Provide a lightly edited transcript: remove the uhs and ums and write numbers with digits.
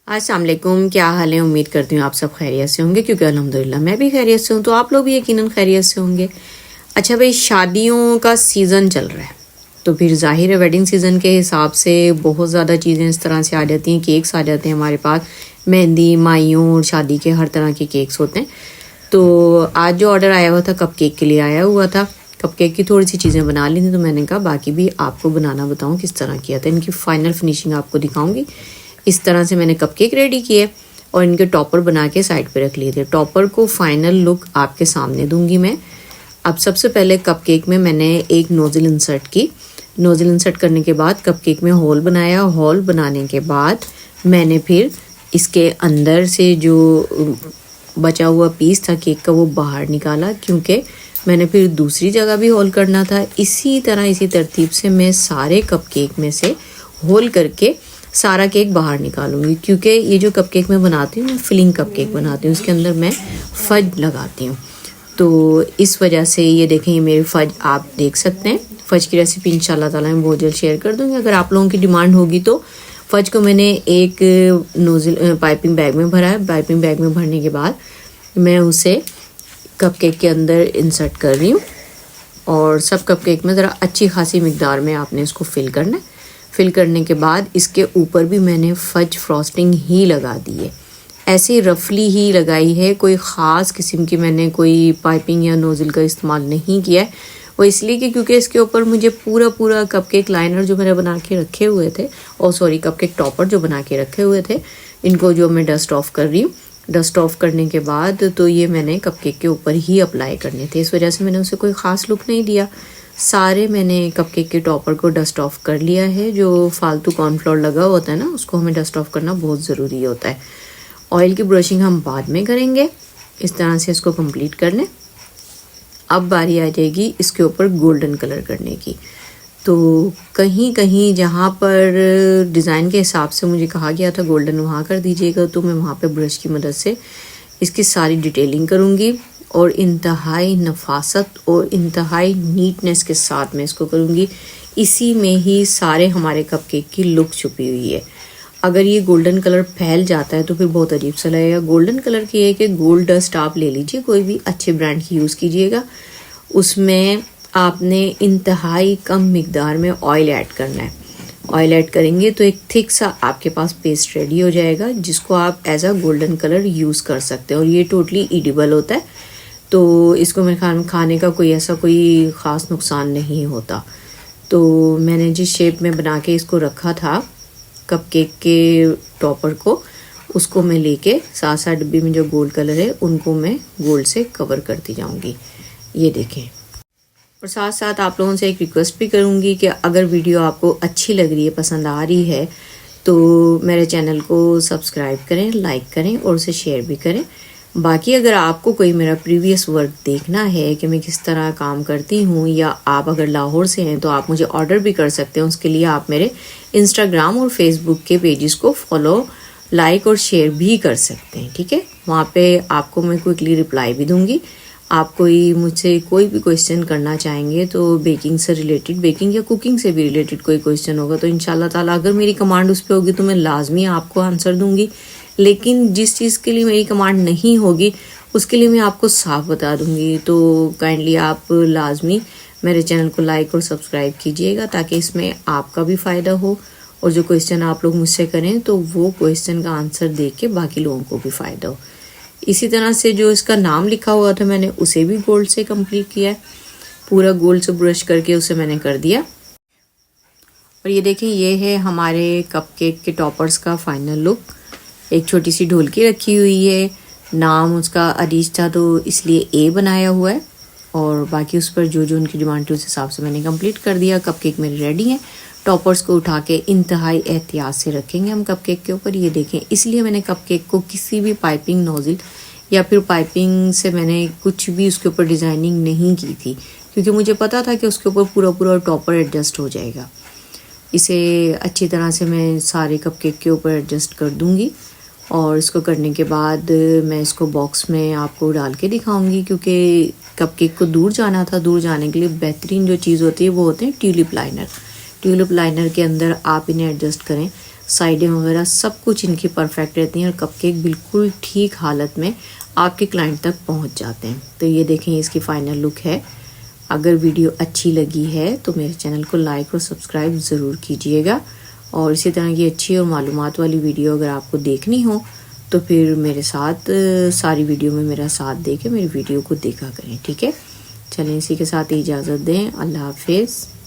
अस्सलाम वालेकुम, क्या हाल है। उम्मीद करती हूँ आप सब खैरियत से होंगे, क्योंकि अल्हम्दुलिल्लाह मैं भी खैरियत से हूँ, तो आप लोग भी यकीनन खैरियत से होंगे। अच्छा भाई, शादियों का सीज़न चल रहा है, तो फिर ज़ाहिर है वेडिंग सीज़न के हिसाब से बहुत ज़्यादा चीज़ें इस तरह से आ जाती हैं। केक्स आ जाते हैं हमारे पास, मेहंदी, माइयों और शादी के हर तरह के केक्स होते हैं। तो आज जो ऑर्डर आया हुआ था कप केक के लिए आया हुआ था। कप केक की थोड़ी सी चीज़ें बना ली थी, तो मैंने कहा बाकी भी आपको बनाना बताऊँ किस तरह किया था। इनकी फ़ाइनल फिनिशिंग आपको दिखाऊंगी। इस तरह से मैंने कप केक रेडी किए और इनके टॉपर बना के साइड पे रख लिए थे। टॉपर को फाइनल लुक आपके सामने दूंगी मैं। अब सबसे पहले कप केक में मैंने एक नोज़ल इंसर्ट की। नोज़ल इंसर्ट करने के बाद कप केक में होल बनाया। होल बनाने के बाद मैंने फिर इसके अंदर से जो बचा हुआ पीस था केक का वो बाहर निकाला, क्योंकि मैंने फिर दूसरी जगह भी होल करना था। इसी तरह इसी तरतीब से मैं सारे कप केक में से होल करके सारा केक बाहर निकालूंगी, क्योंकि ये जो कप केक मैं बनाती हूँ मैं फिलिंग कप केक बनाती हूँ, उसके अंदर मैं फज लगाती हूँ। तो इस वजह से ये देखें, ये मेरे फज आप देख सकते हैं। फज की रेसिपी इंशाल्लाह ताला मैं बहुत जल्द शेयर कर दूँगी। अगर आप लोगों की डिमांड होगी तो फज को मैंने एक नोज़ल पाइपिंग बैग में भरा है। पाइपिंग बैग में भरने के बाद मैं उसे कप केक के अंदर इंसर्ट कर रही हूँ, और सब कप केक में ज़रा अच्छी खासी मिकदार में आपने इसको फिल करना है। फिल करने के बाद इसके ऊपर भी मैंने फज फ्रॉस्टिंग ही लगा दी है, ऐसे रफली ही लगाई है। कोई ख़ास किस्म की मैंने कोई पाइपिंग या नोज़ल का इस्तेमाल नहीं किया है। वो इसलिए कि क्योंकि इसके ऊपर मुझे पूरा कपकेक लाइनर जो मैंने बना के रखे हुए थे, और सॉरी कपकेक टॉपर जो बना के रखे हुए थे, इनको जो मैं डस्ट ऑफ कर रही हूँ। डस्ट ऑफ करने के बाद तो ये मैंने कपकेक के ऊपर ही अप्लाई करने थे, इस वजह से मैंने उसे कोई ख़ास लुक नहीं दिया। सारे मैंने कपकेक के टॉपर को डस्ट ऑफ कर लिया है। जो फालतू कॉर्नफ्लोर लगा होता है ना, उसको हमें डस्ट ऑफ करना बहुत ज़रूरी होता है। ऑयल की ब्रशिंग हम बाद में करेंगे। इस तरह से इसको कंप्लीट करने। अब बारी आ जाएगी इसके ऊपर गोल्डन कलर करने की। तो कहीं कहीं जहाँ पर डिज़ाइन के हिसाब से मुझे कहा गया था गोल्डन वहाँ कर दीजिएगा, तो मैं वहाँ पे ब्रश की मदद से इसकी सारी डिटेलिंग करूँगी, और इंतहाई नफासत और इंतहाई नीटनेस के साथ मैं इसको करूँगी। इसी में ही सारे हमारे कपकेक की लुक छुपी हुई है। अगर ये गोल्डन कलर फैल जाता है तो फिर बहुत अजीब सा लगेगा। गोल्डन कलर की है कि गोल्ड डस्ट आप ले लीजिए, कोई भी अच्छे ब्रांड की यूज़ कीजिएगा। उसमें आपने इंतहाई कम मिकदार में ऑयल ऐड करना है। ऑयल ऐड करेंगे तो एक थिक सा आपके पास पेस्ट रेडी हो जाएगा, जिसको आप as a golden colour use कर सकते हैं, और ये टोटली ईडिबल होता है। तो इसको मेरे ख्याल में खाने का कोई ऐसा कोई ख़ास नुकसान नहीं होता। तो मैंने जिस शेप में बना के इसको रखा था कपकेक के टॉपर को, उसको मैं लेके साथ साथ डिब्बे में जो गोल्ड कलर है उनको मैं गोल्ड से कवर करती जाऊंगी। ये देखें। और साथ साथ आप लोगों से एक रिक्वेस्ट भी करूंगी कि अगर वीडियो आपको अच्छी लग रही है, पसंद आ रही है, तो मेरे चैनल को सब्सक्राइब करें, लाइक करें और उसे शेयर भी करें। बाकी अगर आपको कोई मेरा प्रीवियस वर्क देखना है कि मैं किस तरह काम करती हूँ, या आप अगर लाहौर से हैं तो आप मुझे ऑर्डर भी कर सकते हैं। उसके लिए आप मेरे इंस्टाग्राम और फेसबुक के पेजेस को फॉलो, लाइक और शेयर भी कर सकते हैं, ठीक है। वहाँ पे आपको मैं क्विकली रिप्लाई भी दूँगी। आप कोई मुझसे कोई भी क्वेश्चन करना चाहेंगे तो बेकिंग से रिलेटेड, बेकिंग या कुकिंग से भी रिलेटेड कोई क्वेश्चन होगा, तो इंशाल्लाह ताला अगर मेरी कमांड उस पर होगी तो मैं लाजमी आपको आंसर दूंगी। लेकिन जिस चीज़ के लिए मेरी कमांड नहीं होगी उसके लिए मैं आपको साफ बता दूंगी। तो काइंडली आप लाजमी मेरे चैनल को लाइक और सब्सक्राइब कीजिएगा, ताकि इसमें आपका भी फ़ायदा हो, और जो क्वेश्चन आप लोग मुझसे करें तो वो क्वेश्चन का आंसर देख के बाकी लोगों को भी फ़ायदा हो। इसी तरह से जो इसका नाम लिखा हुआ था मैंने उसे भी गोल्ड से कंप्लीट किया है। पूरा गोल्ड से ब्रश करके उसे मैंने कर दिया। और ये देखिए, ये है हमारे कपकेक के टॉपर्स का फाइनल लुक। एक छोटी सी ढोलकी रखी हुई है, नाम उसका अरीज था तो इसलिए ए बनाया हुआ है, और बाकी उस पर जो जो उनकी डिमांड थी उस हिसाब से मैंने कंप्लीट कर दिया। कपकेक मेरे रेडी हैं। टॉपर्स को उठा के इंतहाई एहतियात से रखेंगे हम कपकेक के ऊपर। ये देखें, इसलिए मैंने कपकेक को किसी भी पाइपिंग नोज़ल या फिर पाइपिंग से मैंने कुछ भी उसके ऊपर डिज़ाइनिंग नहीं की थी, क्योंकि मुझे पता था कि उसके ऊपर पूरा टॉपर एडजस्ट हो जाएगा। इसे अच्छी तरह से मैं सारे कपकेक के ऊपर एडजस्ट कर दूँगी, और इसको करने के बाद मैं इसको बॉक्स में आपको डाल के दिखाऊंगी, क्योंकि कपकेक को दूर जाना था। दूर जाने के लिए बेहतरीन जो चीज़ होती है वो होते हैं ट्यूलिप लाइनर। ट्यूलिप लाइनर के अंदर आप इन्हें एडजस्ट करें। साइडें वगैरह सब कुछ इनकी परफेक्ट रहती हैं और कपकेक बिल्कुल ठीक हालत में आपके क्लाइंट तक पहुंच जाते हैं। तो ये देखें इसकी फाइनल लुक है। अगर वीडियो अच्छी लगी है तो मेरे चैनल को लाइक और सब्सक्राइब ज़रूर कीजिएगा, और इसी तरह की अच्छी और मालूमात वाली वीडियो अगर आपको देखनी हो तो फिर मेरे साथ सारी वीडियो में मेरा साथ दे के मेरी वीडियो को देखा करें। ठीक है, चलें इसी के साथ इजाज़त दें। अल्लाह हाफिज़।